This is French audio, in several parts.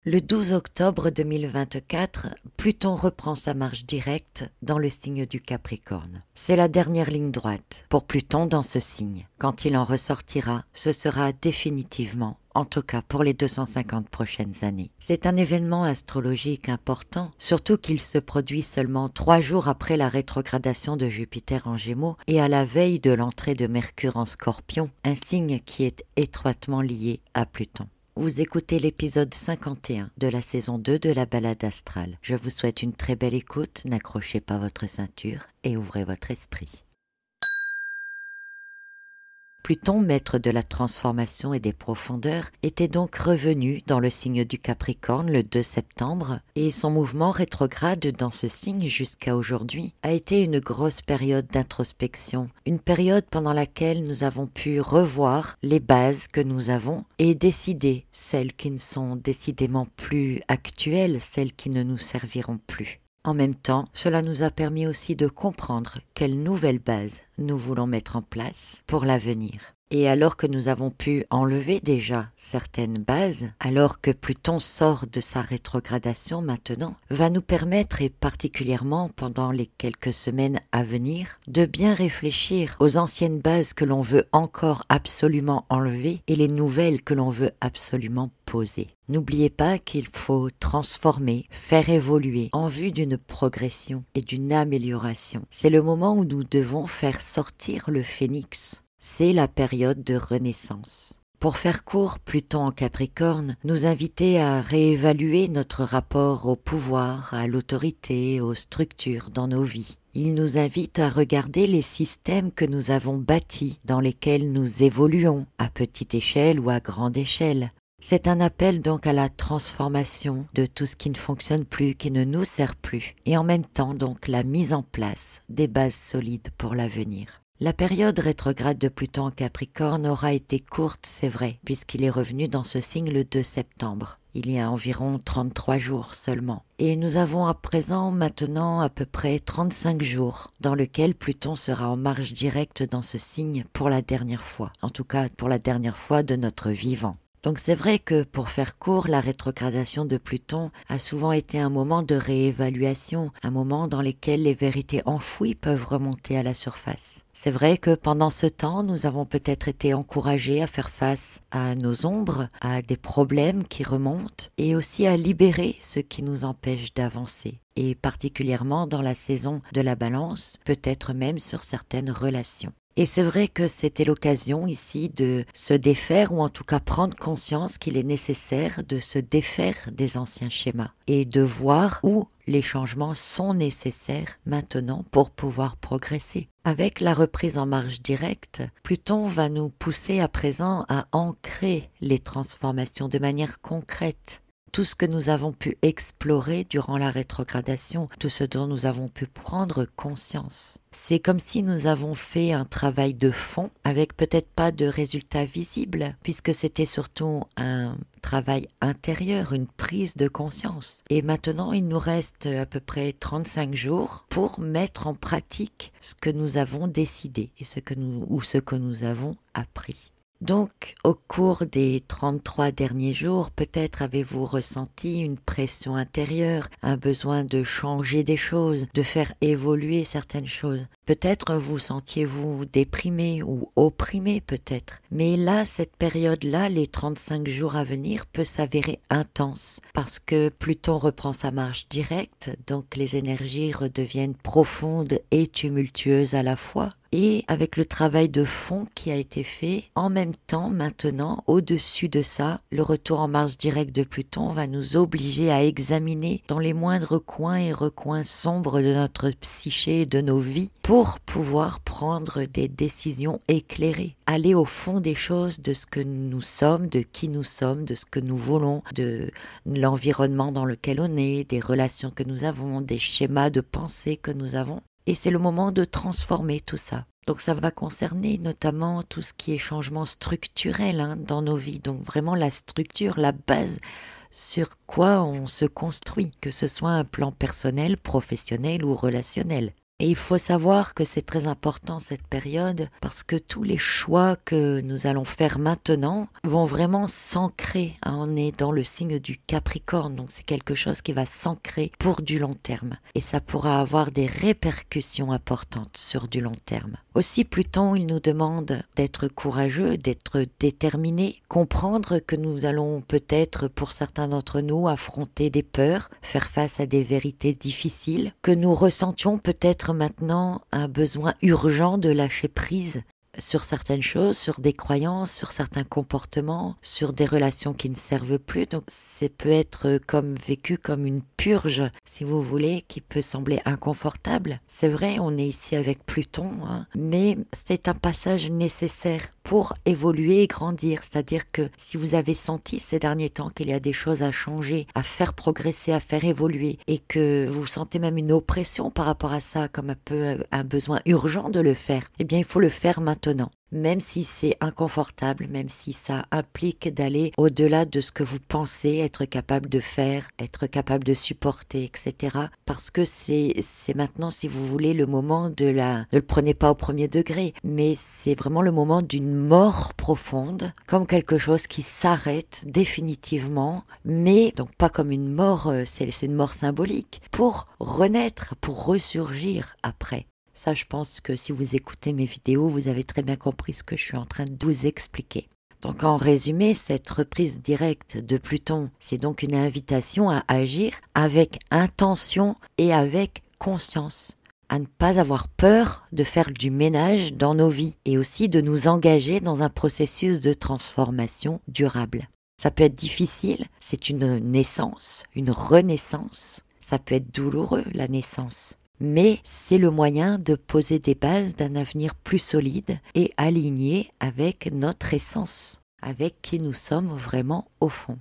Le 12 octobre 2024, Pluton reprend sa marche directe dans le signe du Capricorne. C'est la dernière ligne droite pour Pluton dans ce signe. Quand il en ressortira, ce sera définitivement, en tout cas pour les 250 prochaines années. C'est un événement astrologique important, surtout qu'il se produit seulement 3 jours après la rétrogradation de Jupiter en Gémeaux et à la veille de l'entrée de Mercure en Scorpion, un signe qui est étroitement lié à Pluton. Vous écoutez l'épisode 51 de la saison 2 de la balade astrale. Je vous souhaite une très belle écoute, n'accrochez pas votre ceinture et ouvrez votre esprit. Pluton, maître de la transformation et des profondeurs, était donc revenu dans le signe du Capricorne le 2 septembre et son mouvement rétrograde dans ce signe jusqu'à aujourd'hui a été une grosse période d'introspection, une période pendant laquelle nous avons pu revoir les bases que nous avons et décider celles qui ne sont décidément plus actuelles, celles qui ne nous serviront plus. En même temps, cela nous a permis aussi de comprendre quelles nouvelles bases nous voulons mettre en place pour l'avenir. Et alors que nous avons pu enlever déjà certaines bases, alors que Pluton sort de sa rétrogradation maintenant, va nous permettre, et particulièrement pendant les quelques semaines à venir, de bien réfléchir aux anciennes bases que l'on veut encore absolument enlever et les nouvelles que l'on veut absolument poser. N'oubliez pas qu'il faut transformer, faire évoluer en vue d'une progression et d'une amélioration. C'est le moment où nous devons faire sortir le phénix. C'est la période de renaissance. Pour faire court, Pluton en Capricorne nous invitait à réévaluer notre rapport au pouvoir, à l'autorité, aux structures dans nos vies. Il nous invite à regarder les systèmes que nous avons bâtis, dans lesquels nous évoluons, à petite échelle ou à grande échelle. C'est un appel donc à la transformation de tout ce qui ne fonctionne plus, qui ne nous sert plus, et en même temps donc la mise en place des bases solides pour l'avenir. La période rétrograde de Pluton en Capricorne aura été courte, c'est vrai, puisqu'il est revenu dans ce signe le 2 septembre. Il y a environ 33 jours seulement. Et nous avons à présent maintenant à peu près 35 jours dans lesquels Pluton sera en marche directe dans ce signe pour la dernière fois. En tout cas, pour la dernière fois de notre vivant. Donc c'est vrai que, pour faire court, la rétrogradation de Pluton a souvent été un moment de réévaluation, un moment dans lequel les vérités enfouies peuvent remonter à la surface. C'est vrai que pendant ce temps, nous avons peut-être été encouragés à faire face à nos ombres, à des problèmes qui remontent, et aussi à libérer ce qui nous empêche d'avancer. Et particulièrement dans la saison de la Balance, peut-être même sur certaines relations. Et c'est vrai que c'était l'occasion ici de se défaire ou en tout cas prendre conscience qu'il est nécessaire de se défaire des anciens schémas et de voir où les changements sont nécessaires maintenant pour pouvoir progresser. Avec la reprise en marche directe, Pluton va nous pousser à présent à ancrer les transformations de manière concrète. Tout ce que nous avons pu explorer durant la rétrogradation, tout ce dont nous avons pu prendre conscience. C'est comme si nous avons fait un travail de fond avec peut-être pas de résultats visibles, puisque c'était surtout un travail intérieur, une prise de conscience. Et maintenant, il nous reste à peu près 35 jours pour mettre en pratique ce que nous avons décidé et ce que nous avons appris. Donc, au cours des 33 derniers jours, peut-être avez-vous ressenti une pression intérieure, un besoin de changer des choses, de faire évoluer certaines choses. Peut-être vous sentiez-vous déprimé ou opprimé peut-être. Mais là, cette période-là, les 35 jours à venir, peut s'avérer intense parce que Pluton reprend sa marche directe, donc les énergies redeviennent profondes et tumultueuses à la fois. Et avec le travail de fond qui a été fait, en même temps, maintenant, au-dessus de ça, le retour en marche directe de Pluton va nous obliger à examiner dans les moindres coins et recoins sombres de notre psyché et de nos vies pour pouvoir prendre des décisions éclairées. Aller au fond des choses, de ce que nous sommes, de qui nous sommes, de ce que nous voulons, de l'environnement dans lequel on est, des relations que nous avons, des schémas de pensée que nous avons. Et c'est le moment de transformer tout ça. Donc ça va concerner notamment tout ce qui est changement structurel dans nos vies. Donc vraiment la structure, la base sur quoi on se construit, que ce soit un plan personnel, professionnel ou relationnel. Et il faut savoir que c'est très important cette période parce que tous les choix que nous allons faire maintenant vont vraiment s'ancrer, hein. On est dans le signe du Capricorne, donc c'est quelque chose qui va s'ancrer pour du long terme. Et ça pourra avoir des répercussions importantes sur du long terme. Aussi, Pluton, il nous demande d'être courageux, d'être déterminé, comprendre que nous allons peut-être, pour certains d'entre nous, affronter des peurs, faire face à des vérités difficiles, que nous ressentions peut-être maintenant un besoin urgent de lâcher prise sur certaines choses, sur des croyances, sur certains comportements, sur des relations qui ne servent plus. Donc ça peut être comme vécu comme une purge, si vous voulez, qui peut sembler inconfortable. C'est vrai, on est ici avec Pluton, hein, mais c'est un passage nécessaire pour évoluer et grandir. C'est-à-dire que si vous avez senti ces derniers temps qu'il y a des choses à changer, à faire progresser, à faire évoluer, et que vous sentez même une oppression par rapport à ça, comme un peu un besoin urgent de le faire, eh bien il faut le faire maintenant. Même si c'est inconfortable, même si ça implique d'aller au-delà de ce que vous pensez être capable de faire, être capable de supporter, etc. Parce que c'est maintenant, si vous voulez, le moment de la... Ne le prenez pas au premier degré, mais c'est vraiment le moment d'une mort profonde, comme quelque chose qui s'arrête définitivement, mais donc pas comme une mort, c'est une mort symbolique, pour renaître, pour ressurgir après. Ça, je pense que si vous écoutez mes vidéos, vous avez très bien compris ce que je suis en train de vous expliquer. Donc en résumé, cette reprise directe de Pluton, c'est donc une invitation à agir avec intention et avec conscience, à ne pas avoir peur de faire du ménage dans nos vies et aussi de nous engager dans un processus de transformation durable. Ça peut être difficile, c'est une naissance, une renaissance. Ça peut être douloureux, la naissance. Mais c'est le moyen de poser des bases d'un avenir plus solide et aligné avec notre essence, avec qui nous sommes vraiment au fond.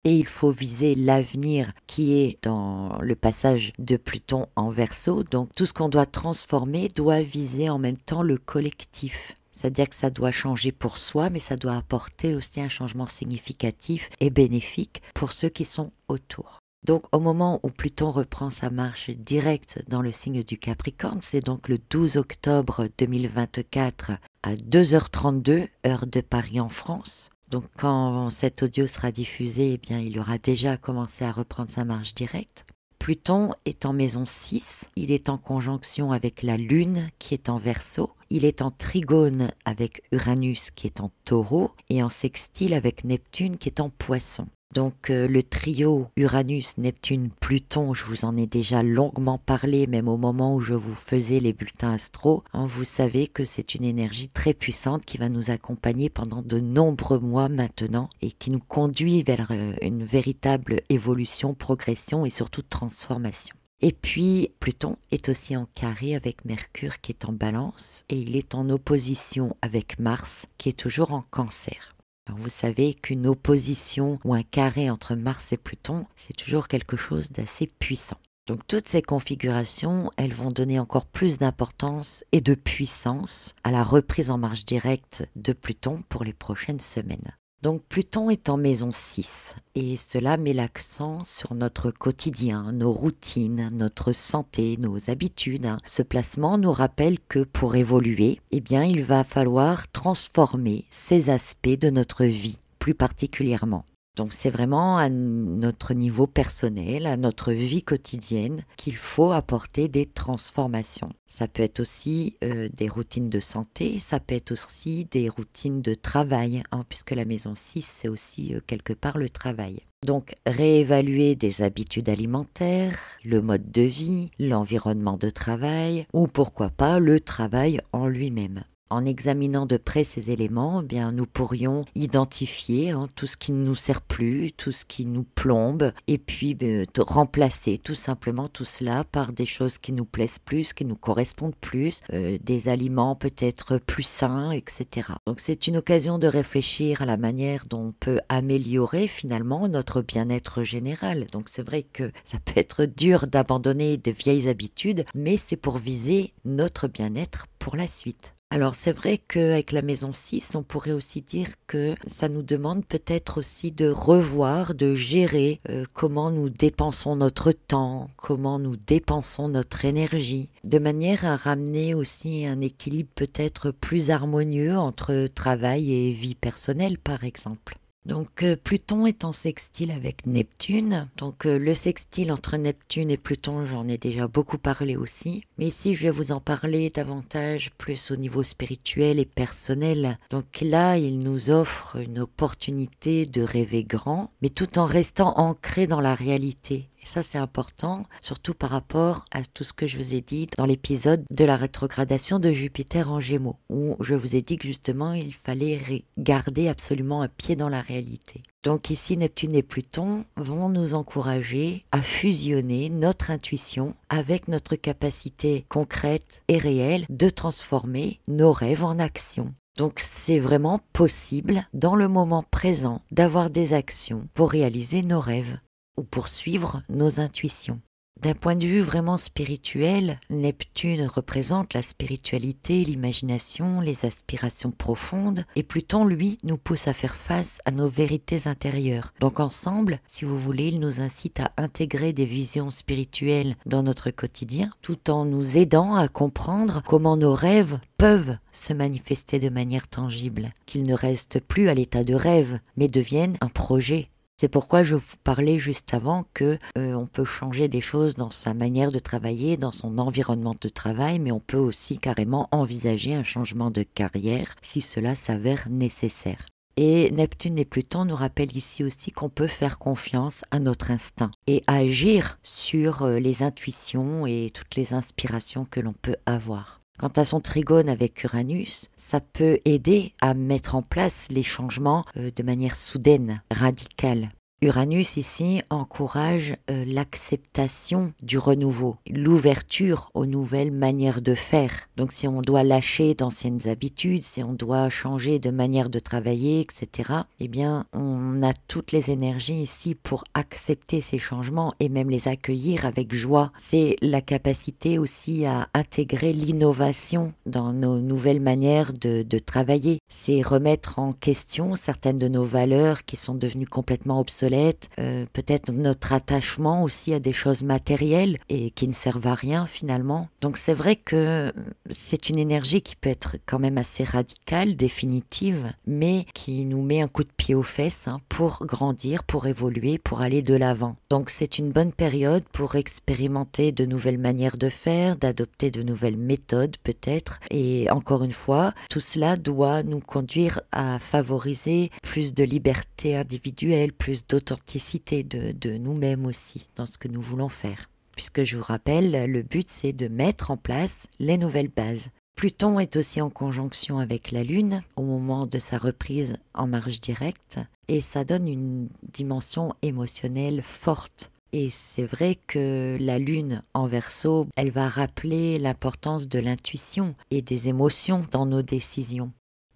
Et il faut viser l'avenir qui est dans le passage de Pluton en Verseau. Donc tout ce qu'on doit transformer doit viser en même temps le collectif. C'est-à-dire que ça doit changer pour soi, mais ça doit apporter aussi un changement significatif et bénéfique pour ceux qui sont autour. Donc au moment où Pluton reprend sa marche directe dans le signe du Capricorne, c'est donc le 12 octobre 2024 à 2h32, heure de Paris en France. Donc quand cet audio sera diffusé, eh bien, il aura déjà commencé à reprendre sa marche directe. Pluton est en maison 6, il est en conjonction avec la Lune qui est en Verseau, il est en trigone avec Uranus qui est en Taureau et en sextile avec Neptune qui est en Poisson. Donc le trio Uranus-Neptune-Pluton, je vous en ai déjà longuement parlé, même au moment où je vous faisais les bulletins astro. Vous savez que c'est une énergie très puissante qui va nous accompagner pendant de nombreux mois maintenant et qui nous conduit vers une véritable évolution, progression et surtout transformation. Et puis Pluton est aussi en carré avec Mercure qui est en Balance et il est en opposition avec Mars qui est toujours en Cancer. Alors vous savez qu'une opposition ou un carré entre Mars et Pluton, c'est toujours quelque chose d'assez puissant. Donc toutes ces configurations, elles vont donner encore plus d'importance et de puissance à la reprise en marche directe de Pluton pour les prochaines semaines. Donc Pluton est en maison 6 et cela met l'accent sur notre quotidien, nos routines, notre santé, nos habitudes. Ce placement nous rappelle que pour évoluer, eh bien, il va falloir transformer ces aspects de notre vie plus particulièrement. Donc c'est vraiment à notre niveau personnel, à notre vie quotidienne qu'il faut apporter des transformations. Ça peut être aussi des routines de santé, ça peut être aussi des routines de travail, puisque la maison 6 c'est aussi quelque part le travail. Donc réévaluer des habitudes alimentaires, le mode de vie, l'environnement de travail ou pourquoi pas le travail en lui-même. En examinant de près ces éléments, eh bien, nous pourrions identifier tout ce qui ne nous sert plus, tout ce qui nous plombe, et puis remplacer tout simplement tout cela par des choses qui nous plaisent plus, qui nous correspondent plus, des aliments peut-être plus sains, etc. Donc c'est une occasion de réfléchir à la manière dont on peut améliorer finalement notre bien-être général. Donc c'est vrai que ça peut être dur d'abandonner de vieilles habitudes, mais c'est pour viser notre bien-être pour la suite. Alors c'est vrai qu'avec la maison 6, on pourrait aussi dire que ça nous demande peut-être aussi de revoir, de gérer comment nous dépensons notre temps, comment nous dépensons notre énergie, de manière à ramener aussi un équilibre peut-être plus harmonieux entre travail et vie personnelle par exemple. Donc Pluton est en sextile avec Neptune. Donc le sextile entre Neptune et Pluton, j'en ai déjà beaucoup parlé aussi. Mais ici, je vais vous en parler davantage plus au niveau spirituel et personnel. Donc là, il nous offre une opportunité de rêver grand, mais tout en restant ancré dans la réalité. Et ça, c'est important, surtout par rapport à tout ce que je vous ai dit dans l'épisode de la rétrogradation de Jupiter en Gémeaux, où je vous ai dit que justement, il fallait garder absolument un pied dans la réalité. Donc ici, Neptune et Pluton vont nous encourager à fusionner notre intuition avec notre capacité concrète et réelle de transformer nos rêves en actions. Donc c'est vraiment possible, dans le moment présent, d'avoir des actions pour réaliser nos rêves ou pour suivre nos intuitions. D'un point de vue vraiment spirituel, Neptune représente la spiritualité, l'imagination, les aspirations profondes, et Pluton, lui, nous pousse à faire face à nos vérités intérieures. Donc ensemble, si vous voulez, il nous incite à intégrer des visions spirituelles dans notre quotidien, tout en nous aidant à comprendre comment nos rêves peuvent se manifester de manière tangible, qu'ils ne restent plus à l'état de rêve, mais deviennent un projet. C'est pourquoi je vous parlais juste avant que on peut changer des choses dans sa manière de travailler, dans son environnement de travail, mais on peut aussi carrément envisager un changement de carrière si cela s'avère nécessaire. Et Neptune et Pluton nous rappellent ici aussi qu'on peut faire confiance à notre instinct et agir sur les intuitions et toutes les inspirations que l'on peut avoir. Quant à son trigone avec Uranus, ça peut aider à mettre en place les changements de manière soudaine, radicale. Uranus ici encourage l'acceptation du renouveau, l'ouverture aux nouvelles manières de faire. Donc si on doit lâcher d'anciennes habitudes, si on doit changer de manière de travailler, etc., eh bien on a toutes les énergies ici pour accepter ces changements et même les accueillir avec joie. C'est la capacité aussi à intégrer l'innovation dans nos nouvelles manières de travailler. C'est remettre en question certaines de nos valeurs qui sont devenues complètement obsolètes, peut-être notre attachement aussi à des choses matérielles et qui ne servent à rien finalement. Donc c'est vrai que c'est une énergie qui peut être quand même assez radicale, définitive, mais qui nous met un coup de pied aux fesses pour grandir, pour évoluer, pour aller de l'avant. Donc c'est une bonne période pour expérimenter de nouvelles manières de faire, d'adopter de nouvelles méthodes peut-être. Et encore une fois, tout cela doit nous conduire à favoriser plus de liberté individuelle, plus d'authenticité de nous-mêmes aussi dans ce que nous voulons faire. Puisque je vous rappelle, le but c'est de mettre en place les nouvelles bases. Pluton est aussi en conjonction avec la Lune au moment de sa reprise en marche directe et ça donne une dimension émotionnelle forte. Et c'est vrai que la Lune en Verseau, elle va rappeler l'importance de l'intuition et des émotions dans nos décisions.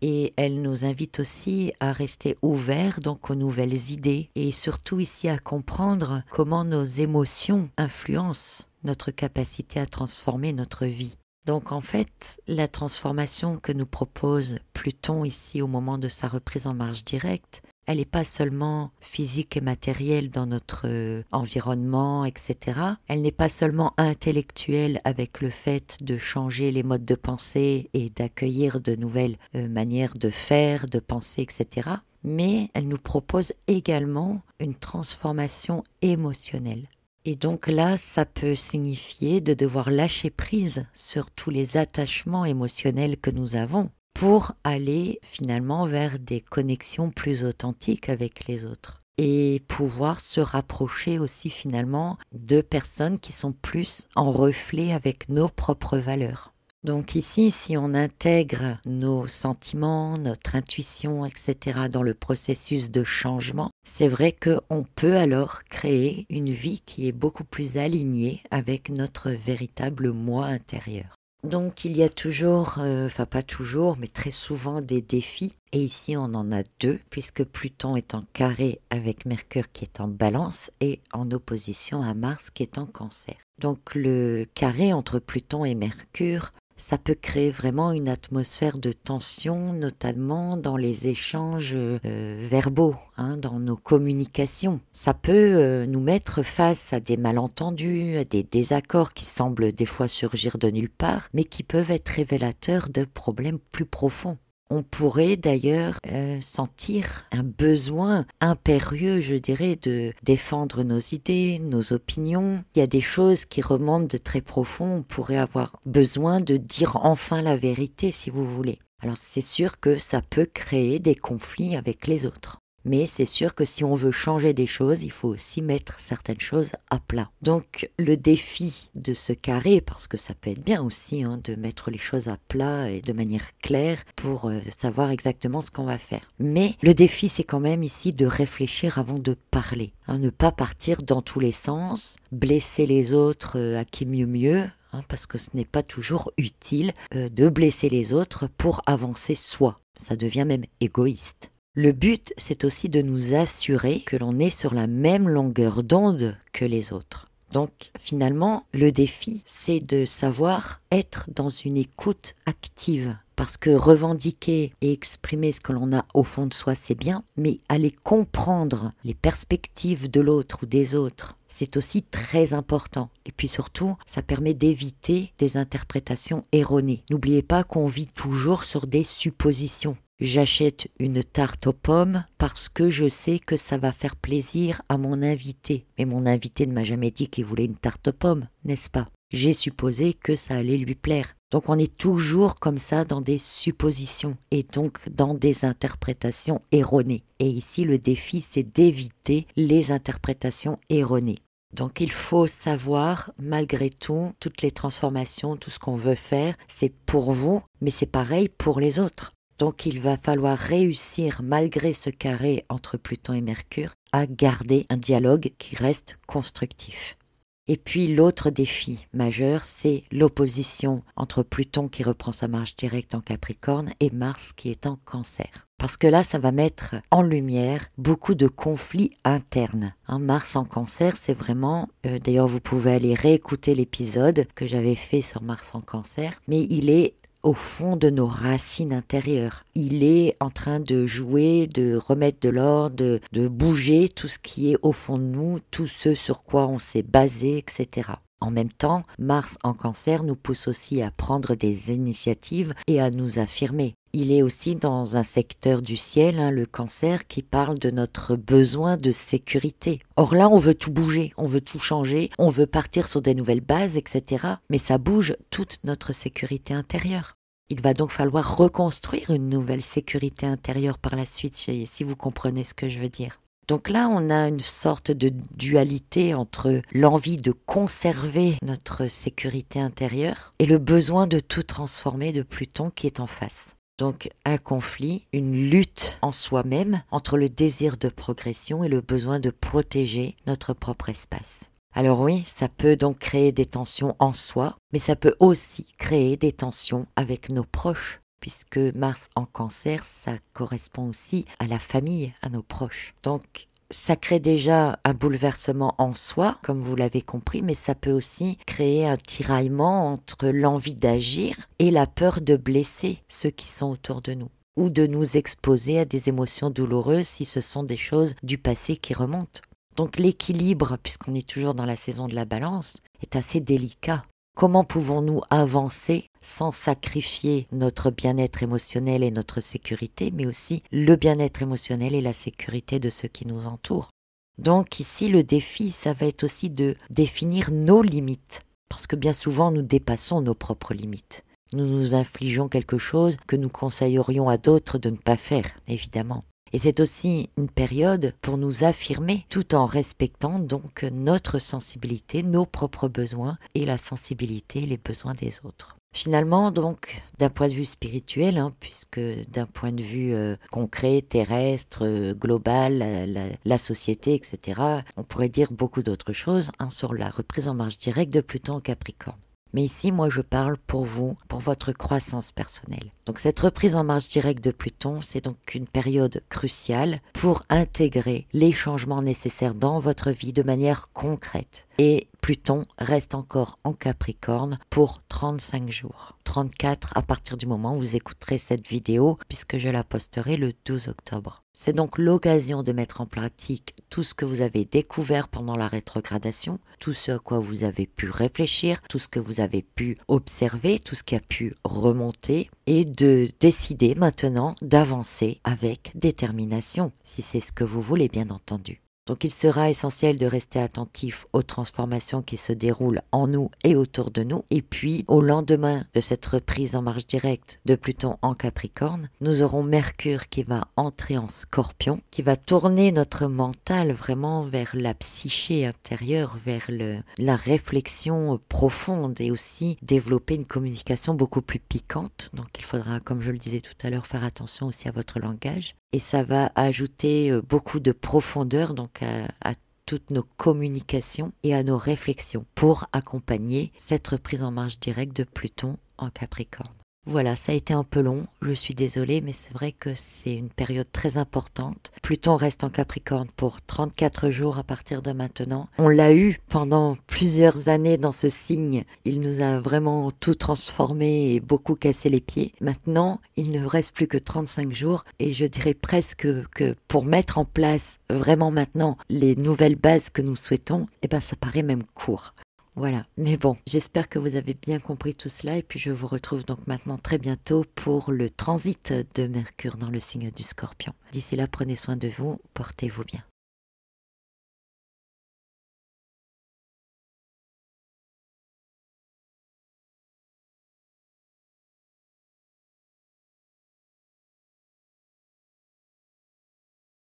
Et elle nous invite aussi à rester ouverts donc aux nouvelles idées et surtout ici à comprendre comment nos émotions influencent notre capacité à transformer notre vie. Donc en fait, la transformation que nous propose Pluton ici au moment de sa reprise en marche directe, elle n'est pas seulement physique et matérielle dans notre environnement, etc. Elle n'est pas seulement intellectuelle avec le fait de changer les modes de pensée et d'accueillir de nouvelles manières de faire, de penser, etc. Mais elle nous propose également une transformation émotionnelle. Et donc là, ça peut signifier de devoir lâcher prise sur tous les attachements émotionnels que nous avons pour aller finalement vers des connexions plus authentiques avec les autres et pouvoir se rapprocher aussi finalement de personnes qui sont plus en reflet avec nos propres valeurs. Donc ici, si on intègre nos sentiments, notre intuition, etc. dans le processus de changement, c'est vrai qu'on peut alors créer une vie qui est beaucoup plus alignée avec notre véritable moi intérieur. Donc il y a toujours, enfin pas toujours, mais très souvent des défis. Et ici on en a deux, puisque Pluton est en carré avec Mercure qui est en Balance et en opposition à Mars qui est en Cancer. Donc le carré entre Pluton et Mercure Ça peut créer vraiment une atmosphère de tension, notamment dans les échanges verbaux, dans nos communications. Ça peut nous mettre face à des malentendus, à des désaccords qui semblent des fois surgir de nulle part, mais qui peuvent être révélateurs de problèmes plus profonds. On pourrait d'ailleurs sentir un besoin impérieux, je dirais, de défendre nos idées, nos opinions. Il y a des choses qui remontent de très profond. On pourrait avoir besoin de dire enfin la vérité, si vous voulez. Alors c'est sûr que ça peut créer des conflits avec les autres. Mais c'est sûr que si on veut changer des choses, il faut aussi mettre certaines choses à plat. Donc le défi de ce carré, parce que ça peut être bien aussi de mettre les choses à plat et de manière claire pour savoir exactement ce qu'on va faire. Mais le défi, c'est quand même ici de réfléchir avant de parler. Ne pas partir dans tous les sens, blesser les autres à qui mieux, parce que ce n'est pas toujours utile de blesser les autres pour avancer soi. Ça devient même égoïste. Le but, c'est aussi de nous assurer que l'on est sur la même longueur d'onde que les autres. Donc, finalement, le défi, c'est de savoir être dans une écoute active. Parce que revendiquer et exprimer ce que l'on a au fond de soi, c'est bien, mais aller comprendre les perspectives de l'autre ou des autres, c'est aussi très important. Et puis surtout, ça permet d'éviter des interprétations erronées. N'oubliez pas qu'on vit toujours sur des suppositions. J'achète une tarte aux pommes parce que je sais que ça va faire plaisir à mon invité. Mais mon invité ne m'a jamais dit qu'il voulait une tarte aux pommes, n'est-ce pas? J'ai supposé que ça allait lui plaire. Donc on est toujours comme ça dans des suppositions et donc dans des interprétations erronées. Et ici le défi, c'est d'éviter les interprétations erronées. Donc il faut savoir, malgré tout, toutes les transformations, tout ce qu'on veut faire, c'est pour vous, mais c'est pareil pour les autres. Donc il va falloir réussir, malgré ce carré entre Pluton et Mercure, à garder un dialogue qui reste constructif. Et puis l'autre défi majeur, c'est l'opposition entre Pluton qui reprend sa marche directe en Capricorne et Mars qui est en Cancer. Parce que là, ça va mettre en lumière beaucoup de conflits internes. Mars en Cancer, c'est vraiment... d'ailleurs, vous pouvez aller réécouter l'épisode que j'avais fait sur Mars en Cancer, mais il est au fond de nos racines intérieures. Il est en train de jouer, de remettre de l'ordre, de bouger tout ce qui est au fond de nous, tout ce sur quoi on s'est basé, etc. En même temps, Mars en Cancer nous pousse aussi à prendre des initiatives et à nous affirmer. Il est aussi dans un secteur du ciel, le Cancer, qui parle de notre besoin de sécurité. Or là, on veut tout bouger, on veut tout changer, on veut partir sur des nouvelles bases, etc. Mais ça bouge toute notre sécurité intérieure. Il va donc falloir reconstruire une nouvelle sécurité intérieure par la suite, si vous comprenez ce que je veux dire. Donc là, on a une sorte de dualité entre l'envie de conserver notre sécurité intérieure et le besoin de tout transformer de Pluton qui est en face. Donc un conflit, une lutte en soi-même entre le désir de progression et le besoin de protéger notre propre espace. Alors oui, ça peut donc créer des tensions en soi, mais ça peut aussi créer des tensions avec nos proches, puisque Mars en Cancer, ça correspond aussi à la famille, à nos proches. Donc ça crée déjà un bouleversement en soi, comme vous l'avez compris, mais ça peut aussi créer un tiraillement entre l'envie d'agir et la peur de blesser ceux qui sont autour de nous, ou de nous exposer à des émotions douloureuses si ce sont des choses du passé qui remontent. Donc l'équilibre, puisqu'on est toujours dans la saison de la balance, est assez délicat. Comment pouvons-nous avancer sans sacrifier notre bien-être émotionnel et notre sécurité, mais aussi le bien-être émotionnel et la sécurité de ceux qui nous entourent? Donc ici, le défi, ça va être aussi de définir nos limites, parce que bien souvent, nous dépassons nos propres limites. Nous nous infligeons quelque chose que nous conseillerions à d'autres de ne pas faire, évidemment. Et c'est aussi une période pour nous affirmer tout en respectant donc notre sensibilité, nos propres besoins et la sensibilité et les besoins des autres. Finalement, donc, d'un point de vue spirituel, puisque d'un point de vue concret, terrestre, global, la société, etc., on pourrait dire beaucoup d'autres choses sur la reprise en marche directe de Pluton en Capricorne. Mais ici, moi, je parle pour vous, pour votre croissance personnelle. Donc cette reprise en marche directe de Pluton, c'est donc une période cruciale pour intégrer les changements nécessaires dans votre vie de manière concrète et Pluton reste encore en Capricorne pour 35 jours. 34 à partir du moment où vous écouterez cette vidéo, puisque je la posterai le 12 octobre. C'est donc l'occasion de mettre en pratique tout ce que vous avez découvert pendant la rétrogradation, tout ce à quoi vous avez pu réfléchir, tout ce que vous avez pu observer, tout ce qui a pu remonter, et de décider maintenant d'avancer avec détermination, si c'est ce que vous voulez bien entendu. Donc il sera essentiel de rester attentif aux transformations qui se déroulent en nous et autour de nous. Et puis au lendemain de cette reprise en marche directe de Pluton en Capricorne, nous aurons Mercure qui va entrer en Scorpion, qui va tourner notre mental vraiment vers la psyché intérieure, vers la réflexion profonde et aussi développer une communication beaucoup plus piquante. Donc il faudra, comme je le disais tout à l'heure, faire attention aussi à votre langage. Et ça va ajouter beaucoup de profondeur donc à toutes nos communications et à nos réflexions pour accompagner cette reprise en marche directe de Pluton en Capricorne. Voilà, ça a été un peu long, je suis désolée, mais c'est vrai que c'est une période très importante. Pluton reste en Capricorne pour 34 jours à partir de maintenant. On l'a eu pendant plusieurs années dans ce signe. Il nous a vraiment tout transformé et beaucoup cassé les pieds. Maintenant, il ne reste plus que 35 jours et je dirais presque que pour mettre en place vraiment maintenant les nouvelles bases que nous souhaitons, eh ben ça paraît même court. Voilà, mais bon, j'espère que vous avez bien compris tout cela et puis je vous retrouve donc maintenant très bientôt pour le transit de Mercure dans le signe du Scorpion. D'ici là, prenez soin de vous, portez-vous bien.